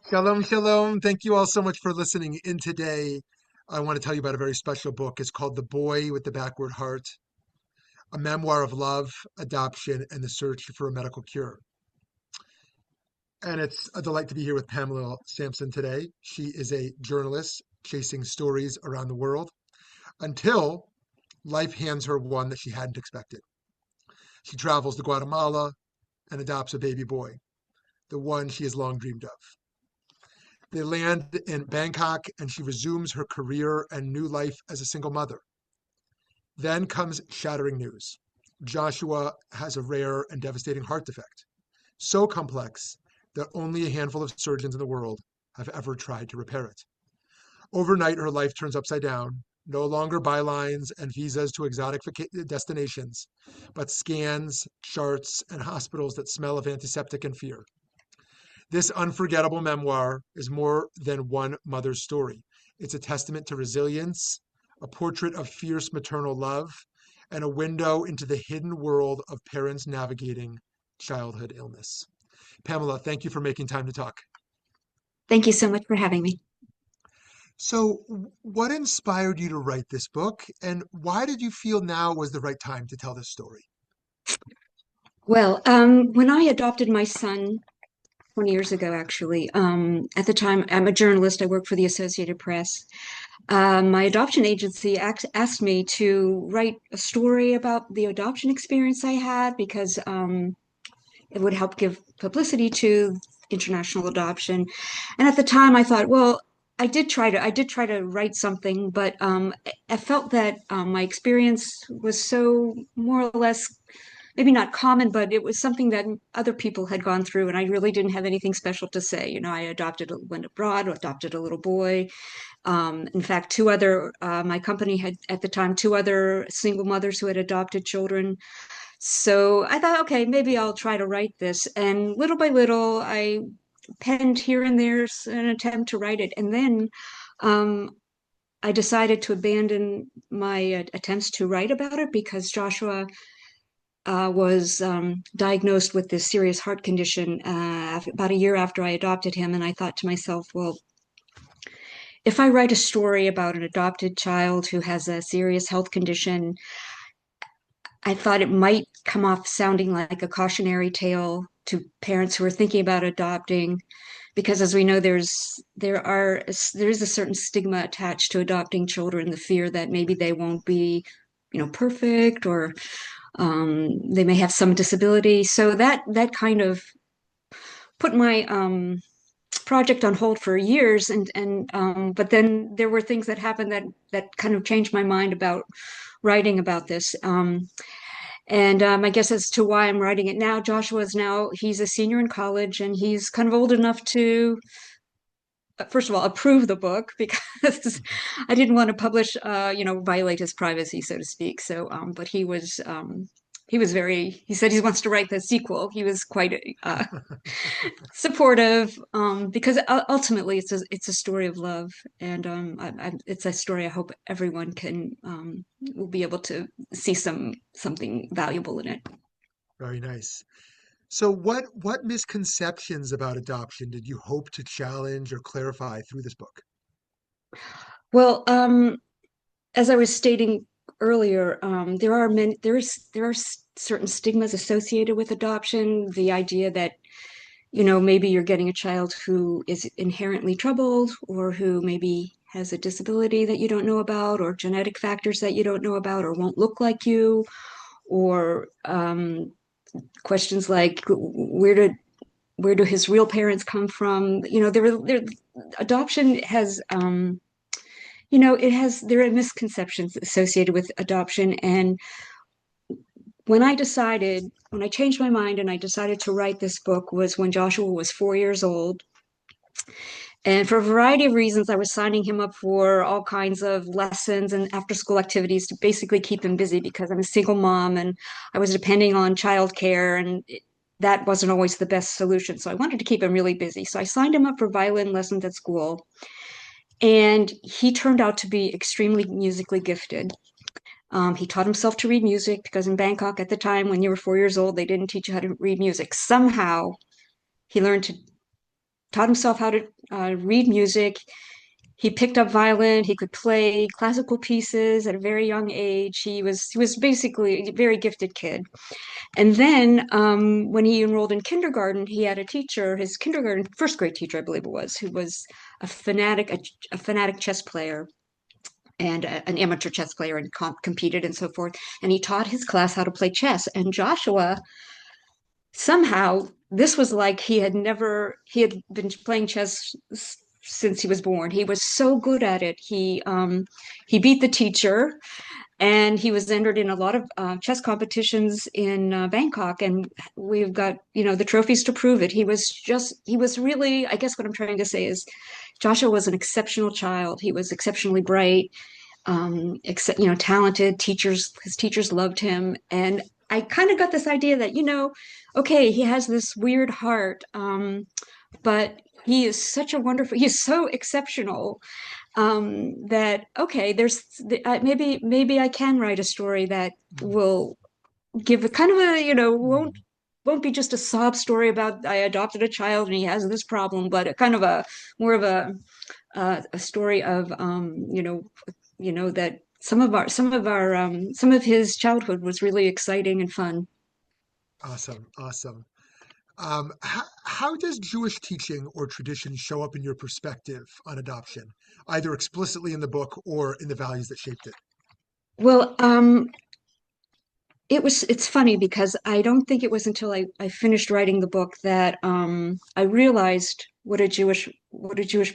Shalom, shalom. Thank you all so much for listening in today. I want to tell you about a very special book. It's called The Boy with the Backward Heart, a memoir of love, adoption, and the search for a medical cure. And it's a delight to be here with Pamela Sampson today. She is a journalist chasing stories around the world until life hands her one that she hadn't expected. She travels to Guatemala and adopts a baby boy, the one she has long dreamed of. They land in Bangkok and she resumes her career and new life as a single mother. Then comes shattering news. Joshua has a rare and devastating heart defect, so complex that only a handful of surgeons in the world have ever tried to repair it. Overnight, her life turns upside down. No longer bylines and visas to exotic destinations, but scans, charts, and hospitals that smell of antiseptic and fear. This unforgettable memoir is more than one mother's story. It's a testament to resilience, a portrait of fierce maternal love, and a window into the hidden world of parents navigating childhood illness. Pamela, thank you for making time to talk. Thank you so much for having me. So, what inspired you to write this book, and why did you feel now was the right time to tell this story? Well, when I adopted my son 20 years ago, actually, at the time, I'm a journalist. I work for the Associated Press. My adoption agency asked me to write a story about the adoption experience I had because it would help give publicity to international adoption. And at the time, I thought, well, I did try to write something, but I felt that my experience was so more or less maybe not common, but it was something that other people had gone through, and I really didn't have anything special to say. I went abroad, adopted a little boy. In fact, my company had at the time two other single mothers who had adopted children. So I thought, okay, maybe I'll try to write this. And little by little, I penned here and there an attempt to write it. And then um, I decided to abandon my attempts to write about it because Joshua was diagnosed with this serious heart condition about a year after I adopted him. And I thought to myself, well, if I write a story about an adopted child who has a serious health condition, I thought it might come off sounding like a cautionary tale to parents who are thinking about adopting, because as we know, there is a certain stigma attached to adopting children, the fear that maybe they won't be, perfect, or they may have some disability. So that kind of put my project on hold for years, and but then there were things that happened that kind of changed my mind about writing about this. And I guess as to why I'm writing it now, he's a senior in college, and he's kind of old enough to, first of all, approve the book because I didn't want to publish, violate his privacy, so to speak. So, but he said he wants to write the sequel. He was quite supportive, because ultimately it's a story of love, and it's a story I hope everyone will be able to see something valuable in it. Very nice. So, what misconceptions about adoption did you hope to challenge or clarify through this book? Well, as I was stating earlier, there are certain stigmas associated with adoption. The idea that maybe you're getting a child who is inherently troubled, or who maybe has a disability that you don't know about, or genetic factors that you don't know about, or won't look like you, or questions like where do his real parents come from? Adoption has there are misconceptions associated with adoption. And when I changed my mind and I decided to write this book was when Joshua was 4 years old. And for a variety of reasons, I was signing him up for all kinds of lessons and after school activities to basically keep him busy because I'm a single mom and I was depending on childcare, and that wasn't always the best solution. So I wanted to keep him really busy. So I signed him up for violin lessons at school. And he turned out to be extremely musically gifted. He taught himself to read music because in Bangkok at the time, when you were 4 years old, they didn't teach you how to read music. Somehow he learned to taught himself how to read music. He picked up violin. He could play classical pieces at a very young age. He was basically a very gifted kid. And then when he enrolled in kindergarten, he had a teacher, his kindergarten first grade teacher, I believe it was, who was a fanatic chess player and an amateur chess player and competed and so forth. And he taught his class how to play chess. And Joshua somehow this was like he had been playing chess since he was born. He was so good at it. He beat the teacher, and he was entered in a lot of chess competitions in Bangkok, and we've got the trophies to prove it. He was really, I guess what I'm trying to say is Joshua was an exceptional child. He was exceptionally bright, talented. His teachers loved him, and I kind of got this idea that okay, he has this weird heart, but he is such a wonderful. He's so exceptional that okay, there's maybe I can write a story that Mm, will give a kind of a mm. won't be just a sob story about I adopted a child and he has this problem, but a kind of a more of a story of that some of his childhood was really exciting and fun. Awesome, awesome. How does Jewish teaching or tradition show up in your perspective on adoption, either explicitly in the book or in the values that shaped it? Well, it's funny because I don't think it was until I finished writing the book that I realized what a Jewish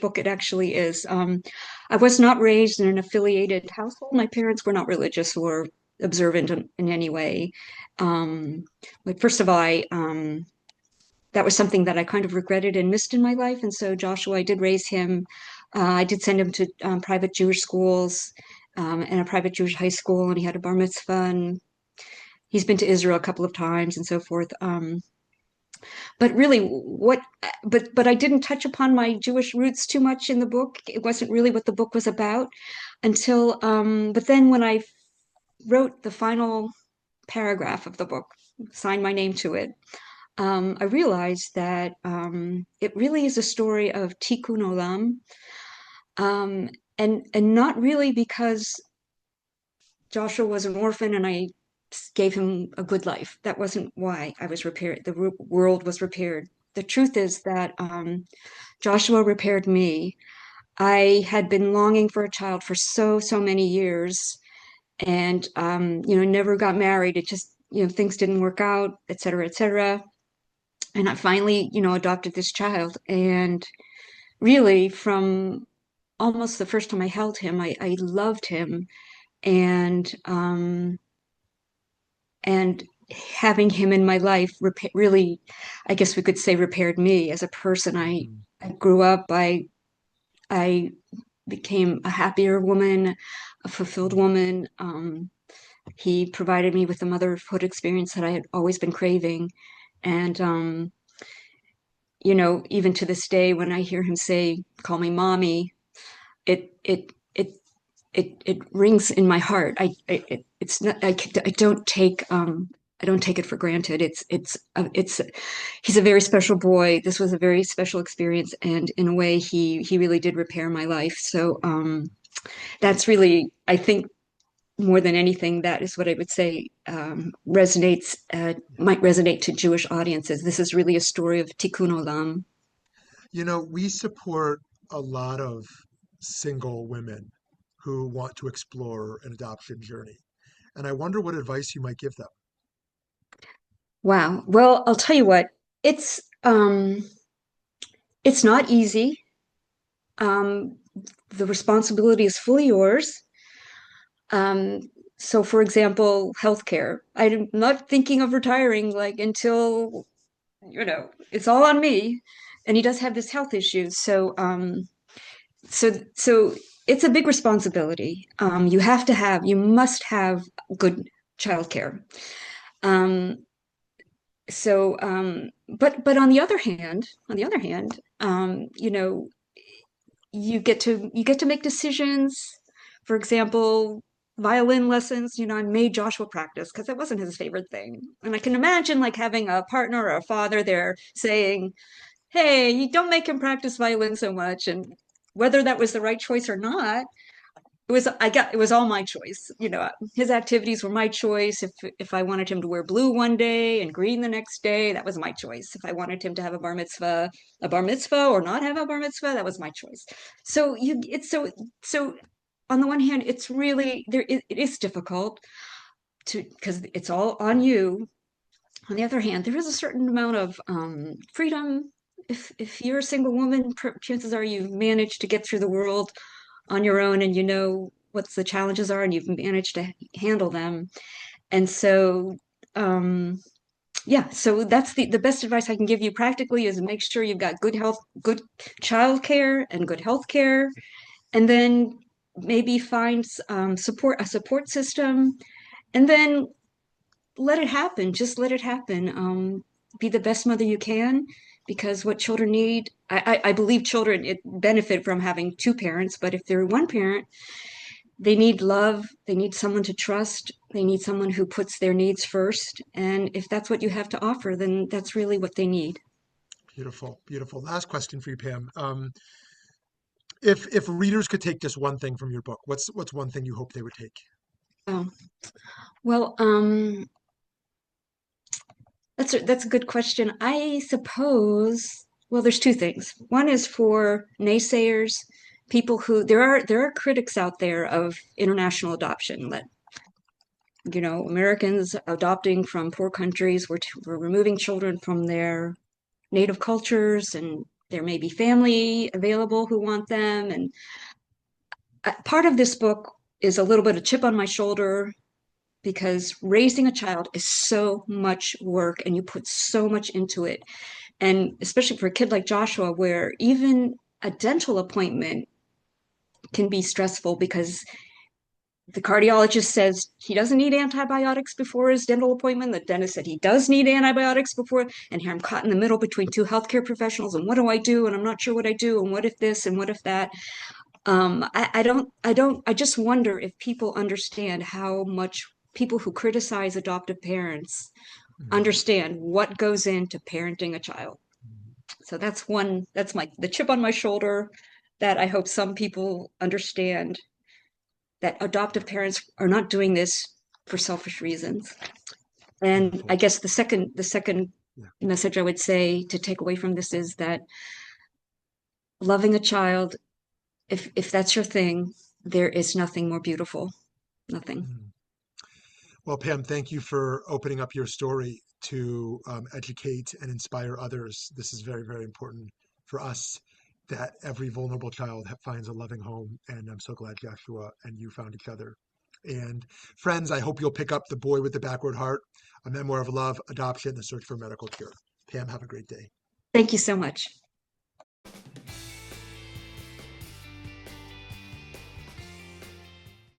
book it actually is. I was not raised in an affiliated household. My parents were not religious or observant in any way. Um, but first of all, that was something that I kind of regretted and missed in my life. And so Joshua, I did raise him. I did send him to private Jewish schools and a private Jewish high school, and he had a bar mitzvah. And he's been to Israel a couple of times and so forth. But really, but I didn't touch upon my Jewish roots too much in the book. It wasn't really what the book was about until. But then when I wrote the final paragraph of the book, signed my name to it, I realized that it really is a story of tikkun olam, um, and not really because Joshua was an orphan and I gave him a good life. That wasn't why I was repaired. The world was repaired. The truth is that Joshua repaired me. I had been longing for a child for so many years, and never got married. It just things didn't work out, et cetera, et cetera. And I finally adopted this child, and really from almost the first time I held him, I loved him, and and having him in my life really, I guess we could say, repaired me as a person. Mhm. I grew up. I became a happier woman, a fulfilled woman. He provided me with the motherhood experience that I had always been craving, and even to this day, when I hear him say, "Call me mommy," it it it it rings in my heart. It's not. I don't take it for granted. It's he's a very special boy. This was a very special experience, and in a way, he really did repair my life. So that's really, I think, more than anything, that is what I would say might resonate to Jewish audiences. This is really a story of tikkun olam. We support a lot of single women who want to explore an adoption journey, and I wonder what advice you might give them. Wow. Well, I'll tell you what. It's um, it's not easy. Um, the responsibility is fully yours. Um, so, for example, healthcare. I'm not thinking of retiring like until it's all on me. And he does have this health issue, so it's a big responsibility. You must have good childcare. Um, but on the other hand, you get to make decisions. For example, violin lessons. I made Joshua practice because it wasn't his favorite thing, and I can imagine like having a partner or a father there saying, hey, you don't make him practice violin so much. And whether that was the right choice or not, it was all my choice. His activities were my choice. If I wanted him to wear blue one day and green the next day, that was my choice. If I wanted him to have a bar mitzvah or not have a bar mitzvah, that was my choice. So it's so on the one hand, it's really it is difficult to because it's all on you. On the other hand, there is a certain amount of freedom. If you're a single woman, chances are you've managed to get through the world on your own, and you know what the challenges are, and you've managed to handle them. And so, yeah, so that's the best advice I can give you practically is make sure you've got good health, good child care, and good health care, and then maybe find a support system, and then let it happen. Just let it happen. Be the best mother you can, because what children need, I believe children benefit from having two parents, but if they're one parent, they need love, they need someone to trust, they need someone who puts their needs first. And if that's what you have to offer, then that's really what they need. Beautiful, beautiful. Last question for you, Pam. If readers could take just one thing from your book, what's one thing you hope they would take? Oh, well, that's a good question. I suppose, well, there's two things. One is for naysayers, people who there are critics out there of international adoption that Americans adopting from poor countries, we're removing children from their native cultures, and there may be family available who want them. And part of this book is a little bit of chip on my shoulder because raising a child is so much work and you put so much into it. And especially for a kid like Joshua, where even a dental appointment can be stressful because the cardiologist says he doesn't need antibiotics before his dental appointment. The dentist said he does need antibiotics before. And here I'm caught in the middle between two healthcare professionals. And what do I do? And I'm not sure what I do. And what if this? And what if that? I just wonder if people understand how much people who criticize adoptive parents Mhm. understand what goes into parenting a child. So that's the chip on my shoulder that I hope some people understand that adoptive parents are not doing this for selfish reasons. And I Beautiful. guess the second Yeah. message I would say to take away from this is that loving a child, if that's your thing, there is nothing more beautiful. Nothing. Mhm. Well, Pam, thank you for opening up your story to educate and inspire others. This is very, very important for us that every vulnerable child finds a loving home. And I'm so glad Joshua and you found each other. And friends, I hope you'll pick up The Boy with the Backward Heart, a memoir of love, adoption, and the search for medical cure. Pam, have a great day. Thank you so much.